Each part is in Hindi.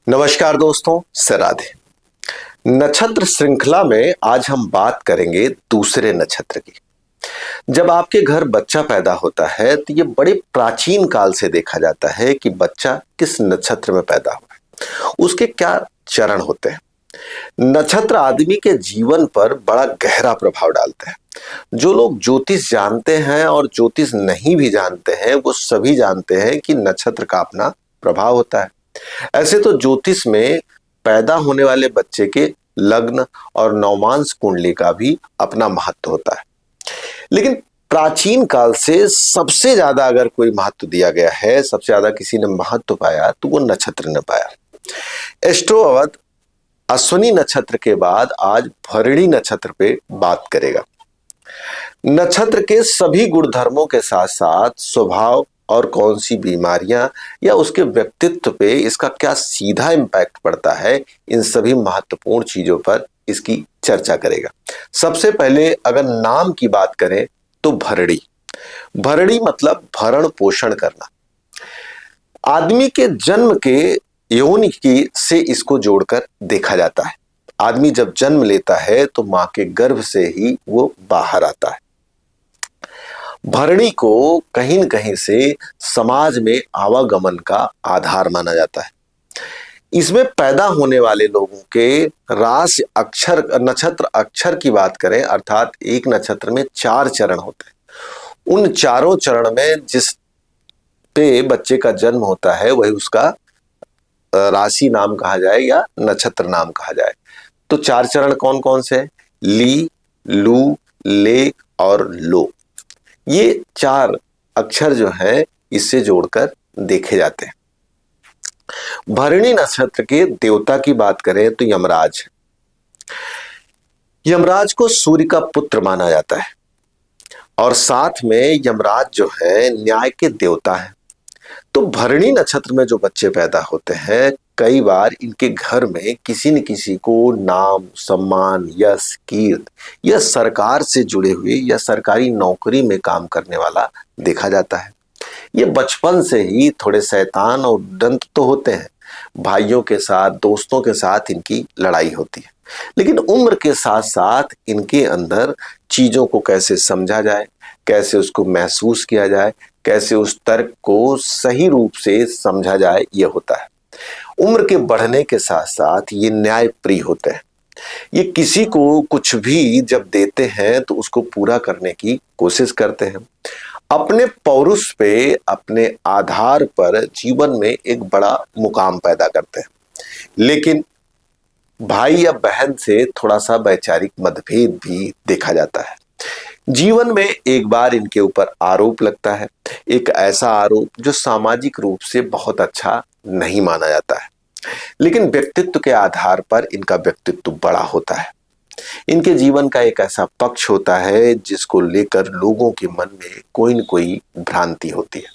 नमस्कार दोस्तों, से राधे। नक्षत्र श्रृंखला में आज हम बात करेंगे दूसरे नक्षत्र की। जब आपके घर बच्चा पैदा होता है तो ये बड़े प्राचीन काल से देखा जाता है कि बच्चा किस नक्षत्र में पैदा हुआ है, उसके क्या चरण होते हैं। नक्षत्र आदमी के जीवन पर बड़ा गहरा प्रभाव डालते हैं। जो लोग ज्योतिष जानते हैं और ज्योतिष नहीं भी जानते हैं, वो सभी जानते हैं कि नक्षत्र का अपना प्रभाव होता है। ऐसे तो ज्योतिष में पैदा होने वाले बच्चे के लग्न और नवमांश कुंडली का भी अपना महत्व होता है, लेकिन प्राचीन काल से सबसे ज्यादा अगर कोई महत्व दिया गया है, सबसे ज्यादा किसी ने महत्व पाया तो वो नक्षत्र ने पाया। एस्ट्रो अवध अश्विनी नक्षत्र के बाद आज भरणी नक्षत्र पे बात करेगा। नक्षत्र के सभी गुणधर्मों के साथ साथ स्वभाव और कौन सी बीमारियां या उसके व्यक्तित्व पे इसका क्या सीधा इम्पैक्ट पड़ता है, इन सभी महत्वपूर्ण चीजों पर इसकी चर्चा करेगा। सबसे पहले अगर नाम की बात करें तो भरणी। भरणी मतलब भरण पोषण करना। आदमी के जन्म के योनि की से इसको जोड़कर देखा जाता है। आदमी जब जन्म लेता है तो मां के गर्भ से ही वो बाहर आता है। भरणी को कहीं न कहीं से समाज में आवागमन का आधार माना जाता है। इसमें पैदा होने वाले लोगों के राशि अक्षर नक्षत्र अक्षर की बात करें, अर्थात एक नक्षत्र में 4 चरण होते हैं। उन चारों चरण में जिस पे बच्चे का जन्म होता है वही उसका राशि नाम कहा जाए या नक्षत्र नाम कहा जाए। तो 4 चरण कौन कौन से हैं? ली, लू, ले और लो। ये 4 अक्षर जो है इससे जोड़कर देखे जाते हैं। भरणी नक्षत्र के देवता की बात करें तो यमराज। यमराज को सूर्य का पुत्र माना जाता है और साथ में यमराज जो है न्याय के देवता है। तो भरणी नक्षत्र में जो बच्चे पैदा होते हैं, कई बार इनके घर में किसी न किसी को नाम, सम्मान, यश, कीर्ति या सरकार से जुड़े हुए या सरकारी नौकरी में काम करने वाला देखा जाता है। ये बचपन से ही थोड़े शैतान और उद्दंड तो होते हैं। भाइयों के साथ, दोस्तों के साथ इनकी लड़ाई होती है, लेकिन उम्र के साथ साथ इनके अंदर चीजों को कैसे समझा जाए, कैसे उसको महसूस किया जाए, कैसे उस तर्क को सही रूप से समझा जाए, ये होता है। उम्र के बढ़ने के साथ साथ ये न्याय प्रिय होते हैं। ये किसी को कुछ भी जब देते हैं तो उसको पूरा करने की कोशिश करते हैं। अपने पौरुष पे, अपने आधार पर जीवन में एक बड़ा मुकाम पैदा करते हैं, लेकिन भाई या बहन से थोड़ा सा वैचारिक मतभेद भी देखा जाता है। जीवन में एक बार इनके ऊपर आरोप लगता है, एक ऐसा आरोप जो सामाजिक रूप से बहुत अच्छा नहीं माना जाता है, लेकिन व्यक्तित्व के आधार पर इनका व्यक्तित्व बड़ा होता है। इनके जीवन का एक ऐसा पक्ष होता है जिसको लेकर लोगों के मन में कोई न कोई भ्रांति होती है।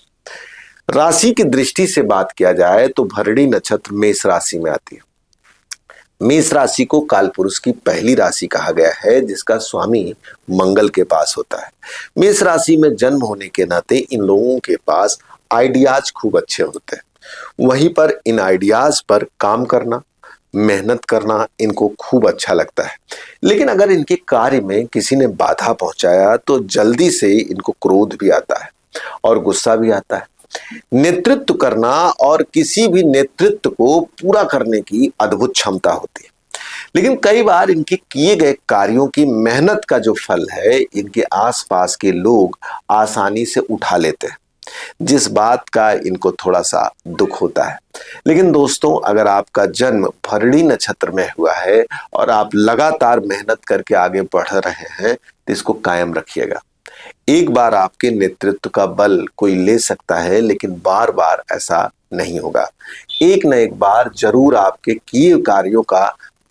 राशि की दृष्टि से बात किया जाए तो भरणी नक्षत्र मेष राशि में आती है। मेष राशि को कालपुरुष की पहली राशि कहा गया है, जिसका स्वामी मंगल के पास होता है। मेष राशि में जन्म होने के नाते इन लोगों के पास आइडियाज खूब अच्छे होते हैं। वहीं पर इन आइडियाज पर काम करना, मेहनत करना इनको खूब अच्छा लगता है। लेकिन अगर इनके कार्य में किसी ने बाधा पहुंचाया तो जल्दी से इनको क्रोध भी आता है और गुस्सा भी आता है। नेतृत्व करना और किसी भी नेतृत्व को पूरा करने की अद्भुत क्षमता होती है, लेकिन कई बार इनके किए गए कार्यों की मेहनत का जो फल है इनके आसपास के लोग आसानी से उठा लेते हैं, जिस बात का इनको थोड़ा सा दुख होता है। लेकिन दोस्तों, अगर आपका जन्म भरणी नक्षत्र में हुआ है और आप लगातार मेहनत करके आगे बढ़ रहे हैं तो इसको कायम रखिएगा। एक बार आपके नेतृत्व का बल कोई ले सकता है, लेकिन बार बार ऐसा नहीं होगा। एक न एक बार जरूर आपके किए कार्यों का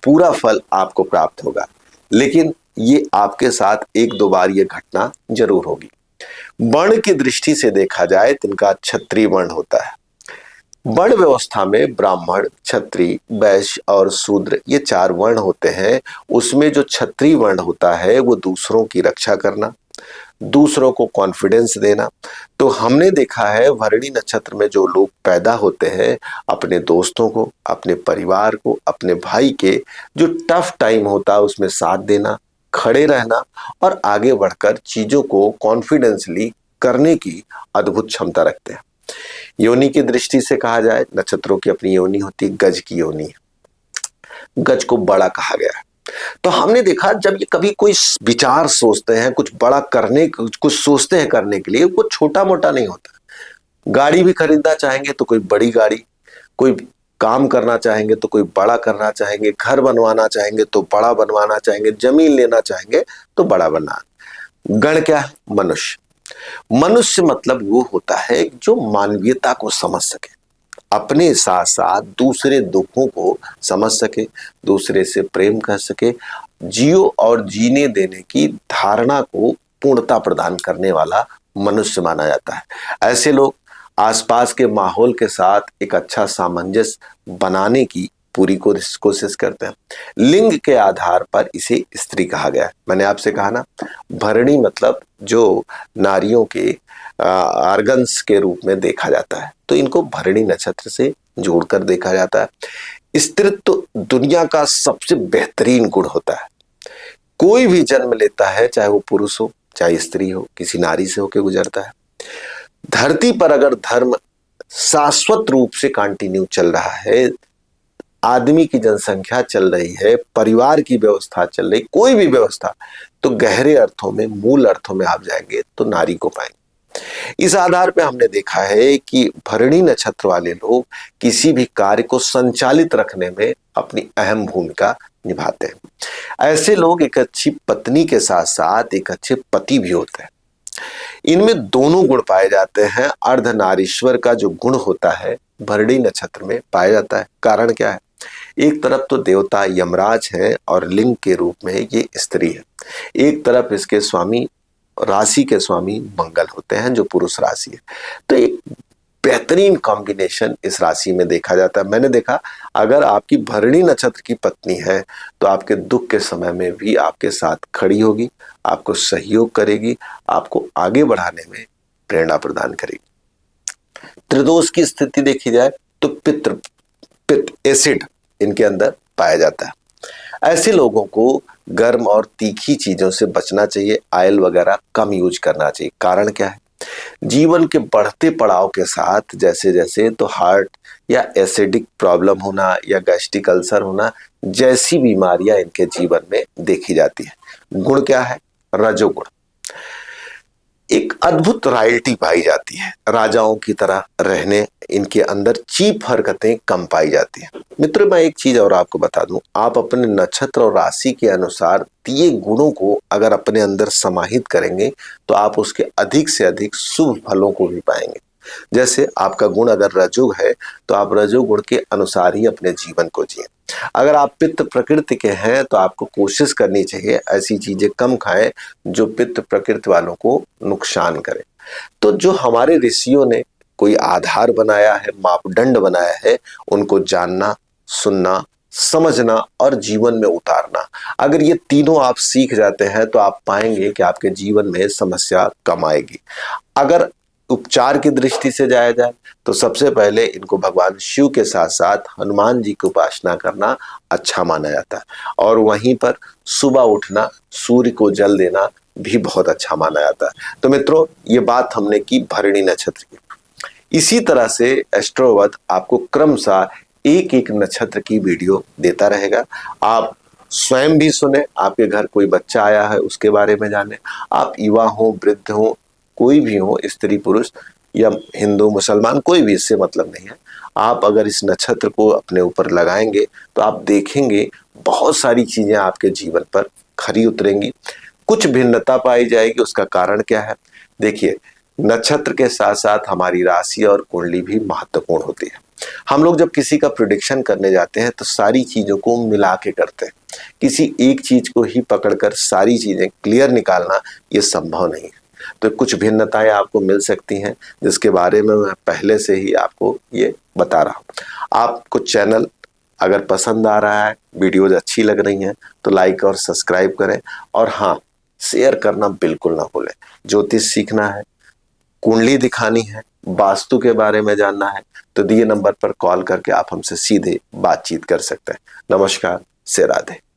पूरा फल आपको प्राप्त होगा, लेकिन ये आपके साथ 1-2 बार ये घटना जरूर होगी। वर्ण की दृष्टि से देखा जाए तो इनका क्षत्रिय वर्ण होता है। वर्ण व्यवस्था में ब्राह्मण, क्षत्रिय, वैश्य और शूद्र ये 4 वर्ण होते हैं। उसमें जो क्षत्रिय वर्ण होता है वो दूसरों की रक्षा करना, दूसरों को कॉन्फिडेंस देना। तो हमने देखा है भरणी नक्षत्र में जो लोग पैदा होते हैं, अपने दोस्तों को, अपने परिवार को, अपने भाई के जो टफ टाइम होता है उसमें साथ देना, खड़े रहना और आगे बढ़कर चीजों को कॉन्फिडेंसली करने की अद्भुत क्षमता रखते हैं। योनि की दृष्टि से कहा जाए, नक्षत्रों की अपनी योनि होती है, गज की योनि। गज को बड़ा कहा गया है। तो हमने देखा जब ये कभी कोई विचार सोचते हैं, कुछ बड़ा करने, कुछ सोचते हैं करने के लिए, वो छोटा मोटा नहीं होता। गाड़ी भी खरीदना चाहेंगे तो कोई बड़ी गाड़ी, कोई काम करना चाहेंगे तो कोई बड़ा करना चाहेंगे, घर बनवाना चाहेंगे तो बड़ा बनवाना चाहेंगे, जमीन लेना चाहेंगे तो बड़ा बनना। गण क्या है? मनुष्य। मनुष्य मतलब वो होता है जो मानवीयता को समझ सके, अपने साथ साथ दूसरे दुखों को समझ सके, दूसरे से प्रेम कर सके, जियो और जीने देने की धारणा को पूर्णता प्रदान करने वाला मनुष्य माना जाता है। ऐसे लोग आसपास के माहौल के साथ एक अच्छा सामंजस्य बनाने की पूरी कोशिश करते हैं। लिंग के आधार पर इसे स्त्री कहा गया है। मैंने आपसे कहा ना, भरणी मतलब जो नारियों के आर्गन्स के रूप में देखा जाता है, तो इनको भरणी नक्षत्र से जोड़कर देखा जाता है। स्त्रीत्व दुनिया का सबसे बेहतरीन गुण होता है। कोई भी जन्म लेता है, चाहे वो पुरुष हो चाहे स्त्री हो, किसी नारी से होकर गुजरता है। धरती पर अगर धर्म शाश्वत रूप से कंटिन्यू चल रहा है, आदमी की जनसंख्या चल रही है, परिवार की व्यवस्था चल रही, कोई भी व्यवस्था, तो गहरे अर्थों में, मूल अर्थों में आप जाएंगे तो नारी को पाएंगे। इस आधार पे हमने देखा है कि भरणी नक्षत्र वाले लोग किसी भी कार्य को संचालित रखने में अपनी अहम भूमिका निभाते हैं। ऐसे लोग एक अच्छी पत्नी के साथ साथ एक अच्छे पति भी होते हैं। इनमें दोनों गुण पाए जाते हैं। अर्धनारीश्वर का जो गुण होता है भरणी नक्षत्र में पाया जाता है। कारण क्या है? एक तरफ तो देवता यमराज है और लिंग के रूप में ये स्त्री है, एक तरफ इसके स्वामी, राशि के स्वामी मंगल होते हैं जो पुरुष राशि है। तो एक बेहतरीन कॉम्बिनेशन इस राशि में देखा जाता है। मैंने देखा अगर आपकी भरणी नक्षत्र की पत्नी है तो आपके दुख के समय में भी आपके साथ खड़ी होगी, आपको सहयोग करेगी, आपको आगे बढ़ाने में प्रेरणा प्रदान करेगी। त्रिदोष की स्थिति देखी जाए तो पित्त एसिड इनके अंदर पाया जाता है। ऐसे लोगों को गर्म और तीखी चीजों से बचना चाहिए, ऑयल वगैरह कम यूज करना चाहिए। कारण क्या है? जीवन के बढ़ते पड़ाव के साथ जैसे जैसे तो हार्ट या एसिडिक प्रॉब्लम होना या गैस्ट्रिक अल्सर होना जैसी बीमारियां इनके जीवन में देखी जाती है। गुण क्या है? रजोगुण। एक अद्भुत रॉयल्टी पाई जाती है, राजाओं की तरह रहने, इनके अंदर चीप हरकतें कम पाई जाती हैं। मित्रों, मैं एक चीज और आपको बता दूं, आप अपने नक्षत्र और राशि के अनुसार दिए गुणों को अगर अपने अंदर समाहित करेंगे तो आप उसके अधिक से अधिक शुभ फलों को भी पाएंगे। जैसे आपका गुण अगर रजोग है तो आप रजोगुण के अनुसार ही अपने जीवन को जिए। अगर आप पित्त प्रकृति के हैं तो आपको कोशिश करनी चाहिए ऐसी चीजें कम खाएं जो पित्त प्रकृति वालों को नुकसान करें। तो जो हमारे ऋषियों ने कोई आधार बनाया है, मापदंड बनाया है, उनको जानना, सुनना, समझना और जीवन में उतारना, अगर ये तीनों आप सीख जाते हैं तो आप पाएंगे कि आपके जीवन में समस्या कम आएगी। अगर उपचार की दृष्टि से जाया जाए तो सबसे पहले इनको भगवान शिव के साथ साथ हनुमान जी की उपासना करना अच्छा माना जाता है, और वहीं पर सुबह उठना, सूर्य को जल देना भी बहुत अच्छा माना जाता है। तो मित्रों, ये बात हमने की भरणी नक्षत्र की। इसी तरह से एस्ट्रोवध आपको क्रमशः एक एक नक्षत्र की वीडियो देता रहेगा। आप स्वयं भी सुने, आपके घर कोई बच्चा आया है उसके बारे में जाने, आप युवा हो, वृद्ध हो, कोई भी हो, स्त्री पुरुष या हिंदू मुसलमान, कोई भी, इससे मतलब नहीं है। आप अगर इस नक्षत्र को अपने ऊपर लगाएंगे तो आप देखेंगे बहुत सारी चीजें आपके जीवन पर खरी उतरेंगी, कुछ भिन्नता पाई जाएगी। उसका कारण क्या है? देखिए, नक्षत्र के साथ साथ हमारी राशि और कुंडली भी महत्वपूर्ण होती है। हम लोग जब किसी का प्रिडिक्शन करने जाते हैं तो सारी चीजों को मिला के करते हैं। किसी एक चीज को ही पकड़कर सारी चीजें क्लियर निकालना ये संभव नहीं है। तो कुछ भिन्नताएं आपको मिल सकती हैं जिसके बारे में मैं पहले से ही आपको ये बता रहा हूँ। आपको चैनल अगर पसंद आ रहा है, वीडियोज अच्छी लग रही हैं तो लाइक और सब्सक्राइब करें। और हाँ, शेयर करना बिल्कुल ना भूलें। ज्योतिष सीखना है, कुंडली दिखानी है, वास्तु के बारे में जानना है, तो दिए नंबर पर कॉल करके आप हमसे सीधे बातचीत कर सकते हैं। नमस्कार, से राधे।